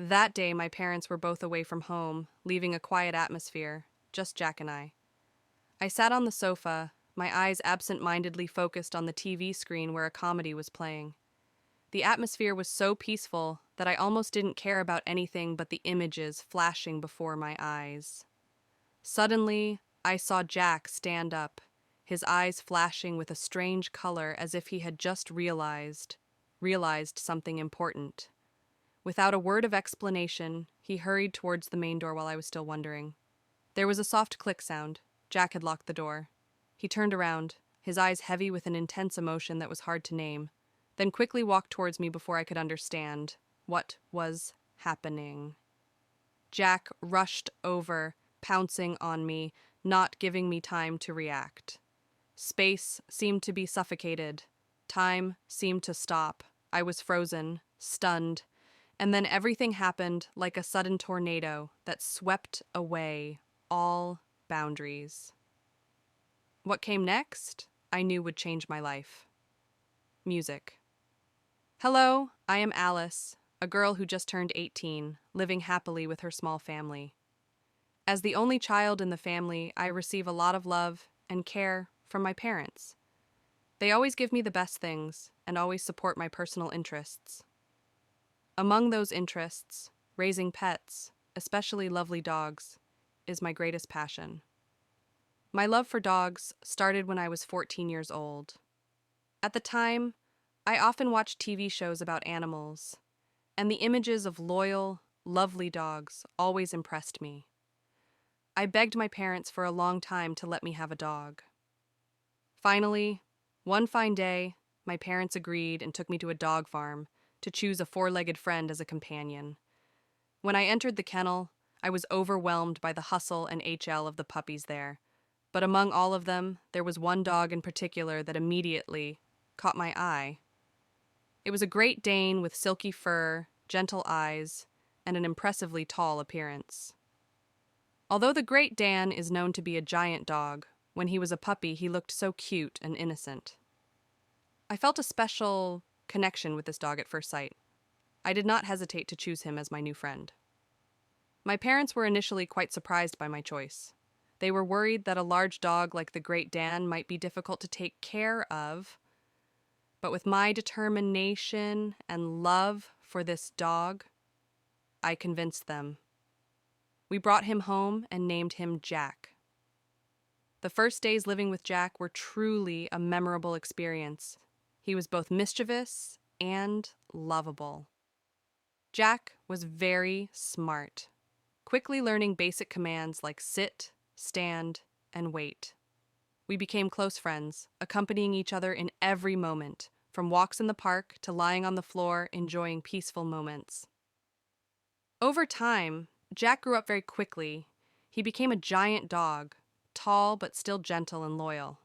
That day, my parents were both away from home, leaving a quiet atmosphere, just Jack and I. I sat on the sofa, my eyes absent-mindedly focused on the TV screen where a comedy was playing. The atmosphere was so peaceful that I almost didn't care about anything but the images flashing before my eyes. Suddenly, I saw Jack stand up, his eyes flashing with a strange color as if he had just realized something important. Without a word of explanation, he hurried towards the main door while I was still wondering. There was a soft click sound. Jack had locked the door. He turned around, his eyes heavy with an intense emotion that was hard to name, then quickly walked towards me before I could understand what was happening. Jack rushed over, pouncing on me, not giving me time to react. Space seemed to be suffocated. Time seemed to stop. I was frozen, stunned, and then everything happened like a sudden tornado that swept away all boundaries. What came next, I knew would change my life. Music. Hello, I am Alice, a girl who just turned 18, living happily with her small family. As the only child in the family, I receive a lot of love and care from my parents. They always give me the best things and always support my personal interests. Among those interests, raising pets, especially lovely dogs, is my greatest passion. My love for dogs started when I was 14 years old. At the time, I often watched TV shows about animals, and the images of loyal, lovely dogs always impressed me. I begged my parents for a long time to let me have a dog. Finally, one fine day, my parents agreed and took me to a dog farm to choose a four-legged friend as a companion. When I entered the kennel, I was overwhelmed by the hustle and HL of the puppies there. But among all of them, there was one dog in particular that immediately caught my eye. It was a Great Dane with silky fur, gentle eyes, and an impressively tall appearance. Although the Great Dane is known to be a giant dog, when he was a puppy he looked so cute and innocent. I felt a special connection with this dog at first sight. I did not hesitate to choose him as my new friend. My parents were initially quite surprised by my choice. They were worried that a large dog like the Great Dane might be difficult to take care of, but with my determination and love for this dog, I convinced them. We brought him home and named him Jack. The first days living with Jack were truly a memorable experience. He was both mischievous and lovable. Jack was very smart, quickly learning basic commands like sit, stand, and wait. We became close friends, accompanying each other in every moment, from walks in the park to lying on the floor enjoying peaceful moments. Over time, Jack grew up very quickly. He became a giant dog, tall but still gentle and loyal.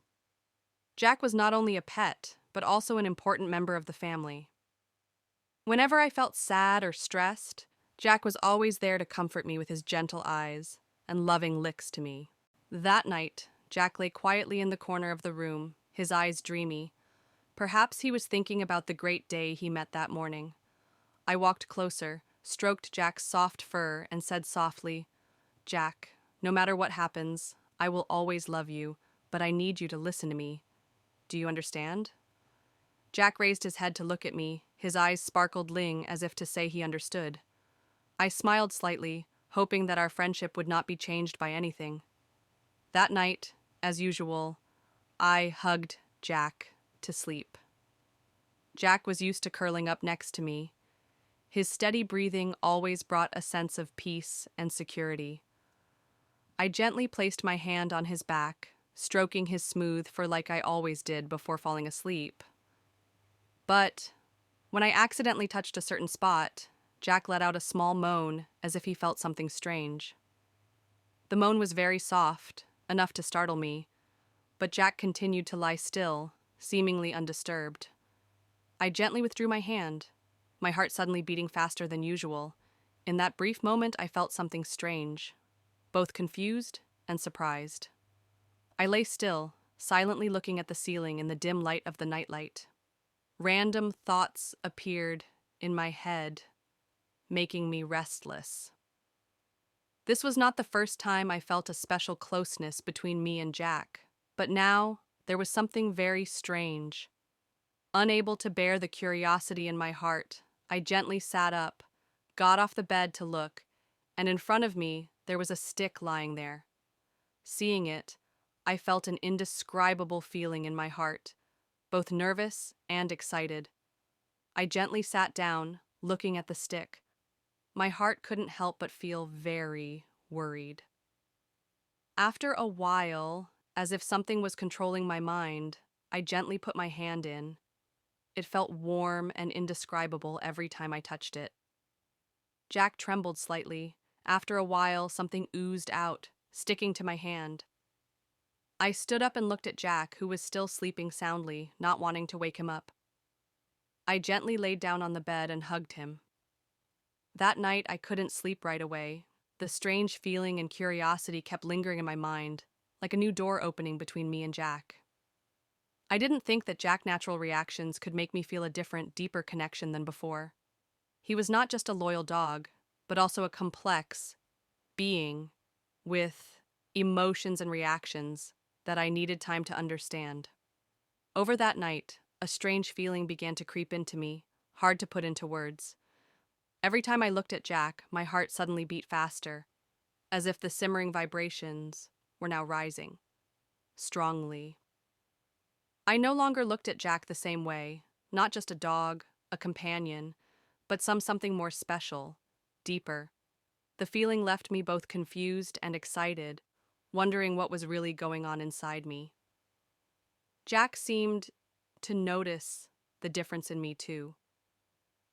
Jack was not only a pet, but also an important member of the family. Whenever I felt sad or stressed, Jack was always there to comfort me with his gentle eyes and loving licks to me. That night, Jack lay quietly in the corner of the room, his eyes dreamy. Perhaps he was thinking about the great day he met that morning. I walked closer, stroked Jack's soft fur, and said softly, "Jack, no matter what happens, I will always love you, but I need you to listen to me. Do you understand?" Jack raised his head to look at me, his eyes sparkled as if to say he understood. I smiled slightly, hoping that our friendship would not be changed by anything. That night, as usual, I hugged Jack to sleep. Jack was used to curling up next to me. His steady breathing always brought a sense of peace and security. I gently placed my hand on his back, stroking his smooth fur like I always did before falling asleep. But when I accidentally touched a certain spot, Jack let out a small moan as if he felt something strange. The moan was very soft, enough to startle me, but Jack continued to lie still, seemingly undisturbed. I gently withdrew my hand, my heart suddenly beating faster than usual. In that brief moment, I felt something strange, both confused and surprised. I lay still, silently looking at the ceiling in the dim light of the nightlight. Random thoughts appeared in my head. making me restless. This was not the first time I felt a special closeness between me and Jack, but now there was something very strange. Unable to bear the curiosity in my heart, I gently sat up, got off the bed to look, and in front of me there was a stick lying there. Seeing it, I felt an indescribable feeling in my heart, both nervous and excited. I gently sat down, looking at the stick. My heart couldn't help but feel very worried. After a while, as if something was controlling my mind, I gently put my hand in. It felt warm and indescribable every time I touched it. Jack trembled slightly. After a while, something oozed out, sticking to my hand. I stood up and looked at Jack, who was still sleeping soundly, not wanting to wake him up. I gently laid down on the bed and hugged him. That night, I couldn't sleep right away. The strange feeling and curiosity kept lingering in my mind, like a new door opening between me and Jack. I didn't think that Jack's natural reactions could make me feel a different, deeper connection than before. He was not just a loyal dog, but also a complex being with emotions and reactions that I needed time to understand. Over that night, a strange feeling began to creep into me, hard to put into words. Every time I looked at Jack, my heart suddenly beat faster, as if the simmering vibrations were now rising, strongly. I no longer looked at Jack the same way, not just a dog, a companion, but something more special, deeper. The feeling left me both confused and excited, wondering what was really going on inside me. Jack seemed to notice the difference in me too.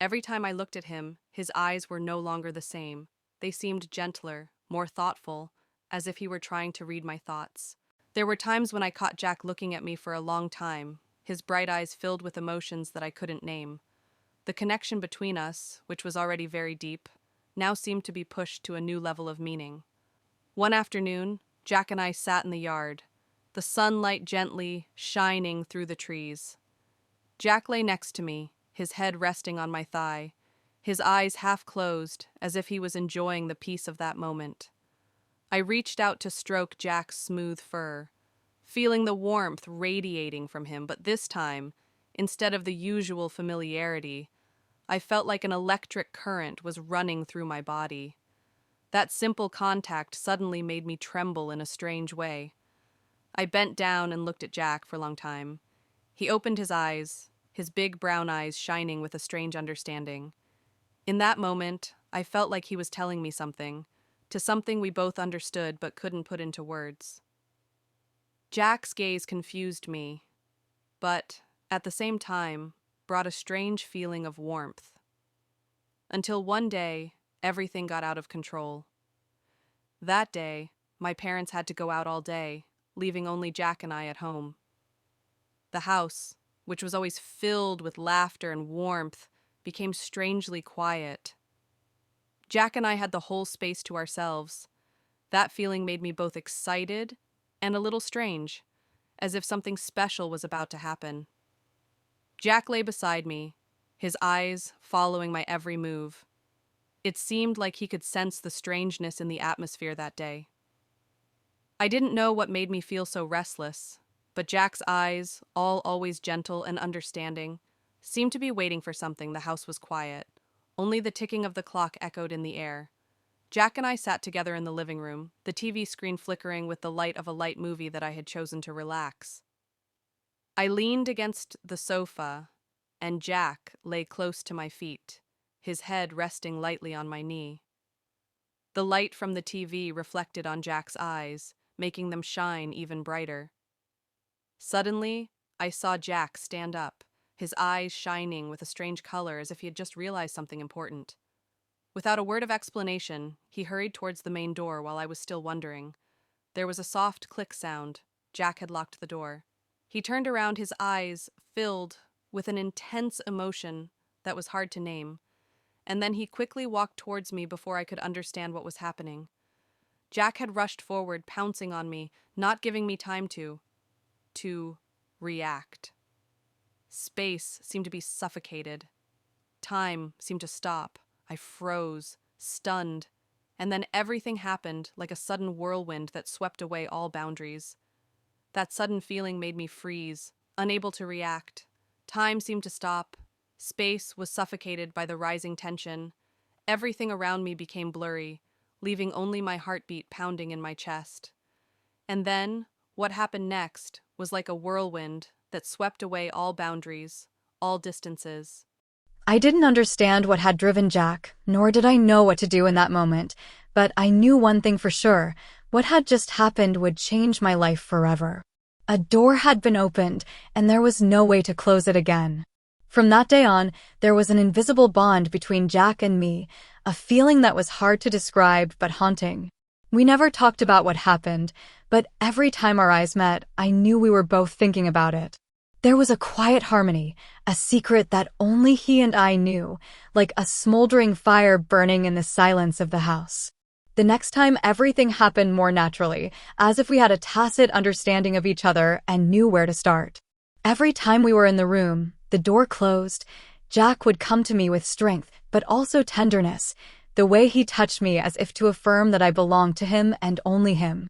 Every time I looked at him, his eyes were no longer the same. They seemed gentler, more thoughtful, as if he were trying to read my thoughts. There were times when I caught Jack looking at me for a long time, his bright eyes filled with emotions that I couldn't name. The connection between us, which was already very deep, now seemed to be pushed to a new level of meaning. One afternoon, Jack and I sat in the yard, the sunlight gently shining through the trees. Jack lay next to me, his head resting on my thigh, his eyes half closed, as if he was enjoying the peace of that moment. I reached out to stroke Jack's smooth fur, feeling the warmth radiating from him, but this time, instead of the usual familiarity, I felt like an electric current was running through my body. That simple contact suddenly made me tremble in a strange way. I bent down and looked at Jack for a long time. He opened his eyes, his big brown eyes shining with a strange understanding. In that moment, I felt like he was telling me something, to something we both understood but couldn't put into words. Jack's gaze confused me, but, at the same time, brought a strange feeling of warmth. Until one day, everything got out of control. That day, my parents had to go out all day, leaving only Jack and I at home. The house, which was always filled with laughter and warmth, became strangely quiet. Jack and I had the whole space to ourselves. That feeling made me both excited and a little strange, as if something special was about to happen. Jack lay beside me, his eyes following my every move. It seemed like he could sense the strangeness in the atmosphere that day. I didn't know what made me feel so restless, but Jack's eyes, all always gentle and understanding, seemed to be waiting for something. The house was quiet. Only the ticking of the clock echoed in the air. Jack and I sat together in the living room, the TV screen flickering with the light of a light movie that I had chosen to relax. I leaned against the sofa, and Jack lay close to my feet, his head resting lightly on my knee. The light from the TV reflected on Jack's eyes, making them shine even brighter. Suddenly, I saw Jack stand up, his eyes shining with a strange color as if he had just realized something important. Without a word of explanation, he hurried towards the main door while I was still wondering. There was a soft click sound. Jack had locked the door. He turned around, his eyes filled with an intense emotion that was hard to name, and then he quickly walked towards me before I could understand what was happening. Jack had rushed forward, pouncing on me, not giving me time to react. Space seemed to be suffocated. Time seemed to stop. I froze, stunned, and then everything happened like a sudden whirlwind that swept away all boundaries. That sudden feeling made me freeze, unable to react. Time seemed to stop. Space was suffocated by the rising tension. Everything around me became blurry, leaving only my heartbeat pounding in my chest. And then, what happened next was like a whirlwind that swept away all boundaries, all distances. I didn't understand what had driven Jack, nor did I know what to do in that moment, but I knew one thing for sure: what had just happened would change my life forever. A door had been opened, and there was no way to close it again. From that day on, there was an invisible bond between Jack and me, a feeling that was hard to describe but haunting. We never talked about what happened, but every time our eyes met, I knew we were both thinking about it. There was a quiet harmony, a secret that only he and I knew, like a smoldering fire burning in the silence of the house. The next time, everything happened more naturally, as if we had a tacit understanding of each other and knew where to start. Every time we were in the room, the door closed, Jack would come to me with strength, but also tenderness, the way he touched me as if to affirm that I belonged to him and only him.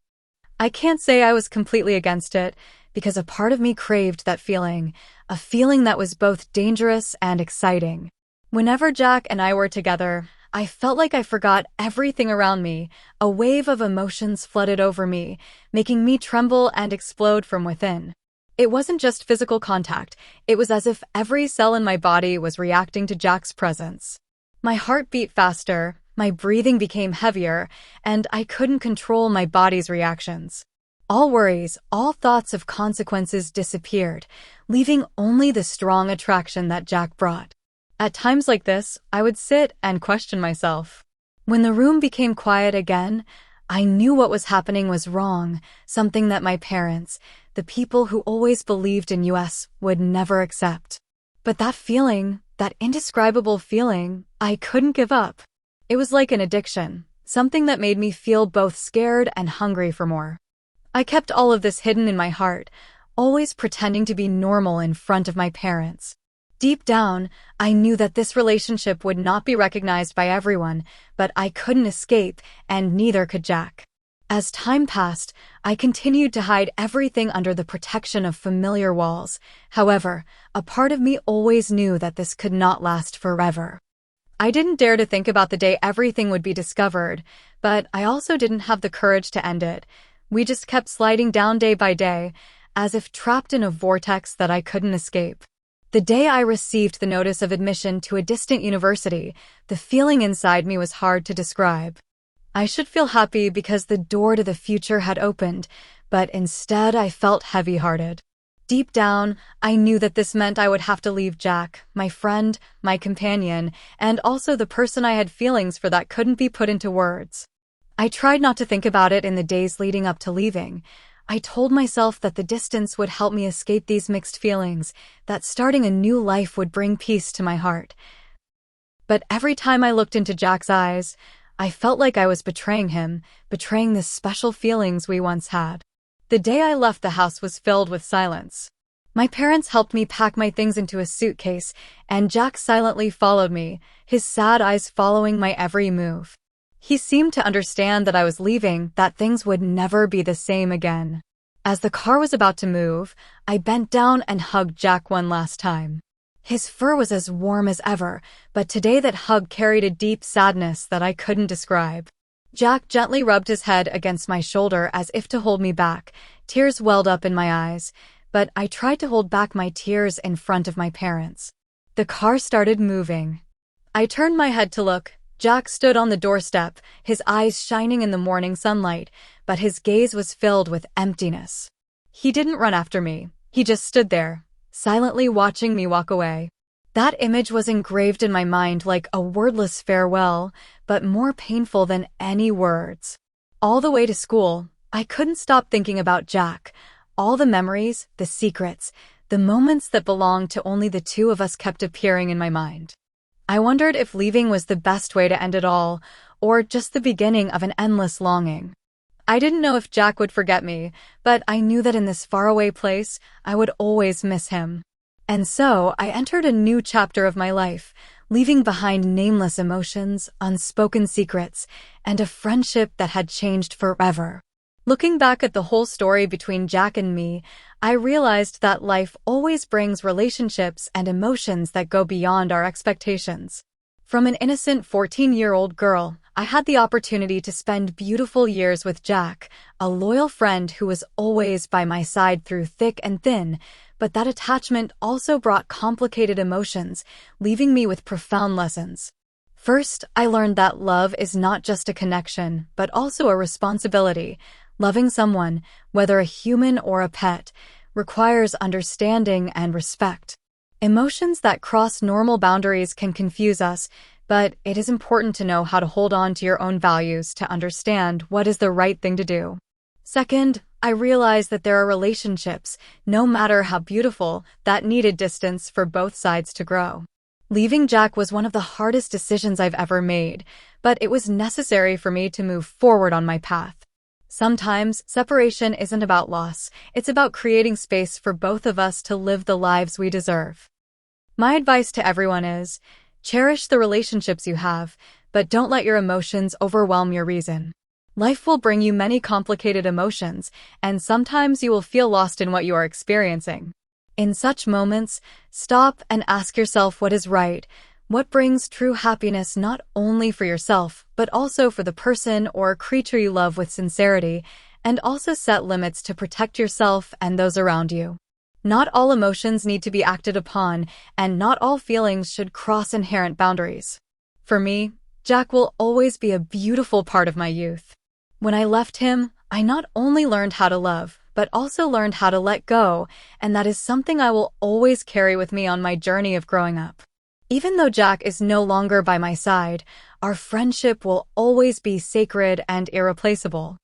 I can't say I was completely against it, because a part of me craved that feeling, a feeling that was both dangerous and exciting. Whenever Jack and I were together, I felt like I forgot everything around me. A wave of emotions flooded over me, making me tremble and explode from within. It wasn't just physical contact, it was as if every cell in my body was reacting to Jack's presence. My heart beat faster, my breathing became heavier, and I couldn't control my body's reactions. All worries, all thoughts of consequences disappeared, leaving only the strong attraction that Jack brought. At times like this, I would sit and question myself. When the room became quiet again, I knew what was happening was wrong, something that my parents, the people who always believed in us, would never accept. But that feeling, that indescribable feeling, I couldn't give up. It was like an addiction, something that made me feel both scared and hungry for more. I kept all of this hidden in my heart, always pretending to be normal in front of my parents. Deep down, I knew that this relationship would not be recognized by everyone, but I couldn't escape, and neither could Jack. As time passed, I continued to hide everything under the protection of familiar walls. However, a part of me always knew that this could not last forever. I didn't dare to think about the day everything would be discovered, but I also didn't have the courage to end it. We just kept sliding down day by day, as if trapped in a vortex that I couldn't escape. The day I received the notice of admission to a distant university, the feeling inside me was hard to describe. I should feel happy because the door to the future had opened, but instead I felt heavy-hearted. Deep down, I knew that this meant I would have to leave Jack, my friend, my companion, and also the person I had feelings for that couldn't be put into words. I tried not to think about it in the days leading up to leaving. I told myself that the distance would help me escape these mixed feelings, that starting a new life would bring peace to my heart. But every time I looked into Jack's eyes, I felt like I was betraying him, betraying the special feelings we once had. The day I left, the house was filled with silence. My parents helped me pack my things into a suitcase, and Jack silently followed me, his sad eyes following my every move. He seemed to understand that I was leaving, that things would never be the same again. As the car was about to move, I bent down and hugged Jack one last time. His fur was as warm as ever, but today that hug carried a deep sadness that I couldn't describe. Jack gently rubbed his head against my shoulder as if to hold me back. Tears welled up in my eyes, but I tried to hold back my tears in front of my parents. The car started moving. I turned my head to look. Jack stood on the doorstep, his eyes shining in the morning sunlight, but his gaze was filled with emptiness. He didn't run after me. He just stood there, silently watching me walk away. That image was engraved in my mind like a wordless farewell, but more painful than any words. All the way to school, I couldn't stop thinking about Jack. All the memories, the secrets, the moments that belonged to only the two of us kept appearing in my mind. I wondered if leaving was the best way to end it all, or just the beginning of an endless longing. I didn't know if Jack would forget me, but I knew that in this faraway place, I would always miss him. And so, I entered a new chapter of my life, leaving behind nameless emotions, unspoken secrets, and a friendship that had changed forever. Looking back at the whole story between Jack and me, I realized that life always brings relationships and emotions that go beyond our expectations. From an innocent 14-year-old girl, I had the opportunity to spend beautiful years with Jack, a loyal friend who was always by my side through thick and thin, but that attachment also brought complicated emotions, leaving me with profound lessons. First, I learned that love is not just a connection, but also a responsibility. Loving someone, whether a human or a pet, requires understanding and respect. Emotions that cross normal boundaries can confuse us, but it is important to know how to hold on to your own values to understand what is the right thing to do. Second, I realized that there are relationships, no matter how beautiful, that needed distance for both sides to grow. Leaving Jack was one of the hardest decisions I've ever made, but it was necessary for me to move forward on my path. Sometimes, separation isn't about loss, it's about creating space for both of us to live the lives we deserve. My advice to everyone is, cherish the relationships you have, but don't let your emotions overwhelm your reason. Life will bring you many complicated emotions, and sometimes you will feel lost in what you are experiencing. In such moments, stop and ask yourself what is right, what brings true happiness not only for yourself, but also for the person or creature you love with sincerity, and also set limits to protect yourself and those around you. Not all emotions need to be acted upon, and not all feelings should cross inherent boundaries. For me, Jack will always be a beautiful part of my youth. When I left him, I not only learned how to love, but also learned how to let go, and that is something I will always carry with me on my journey of growing up. Even though Jack is no longer by my side, our friendship will always be sacred and irreplaceable.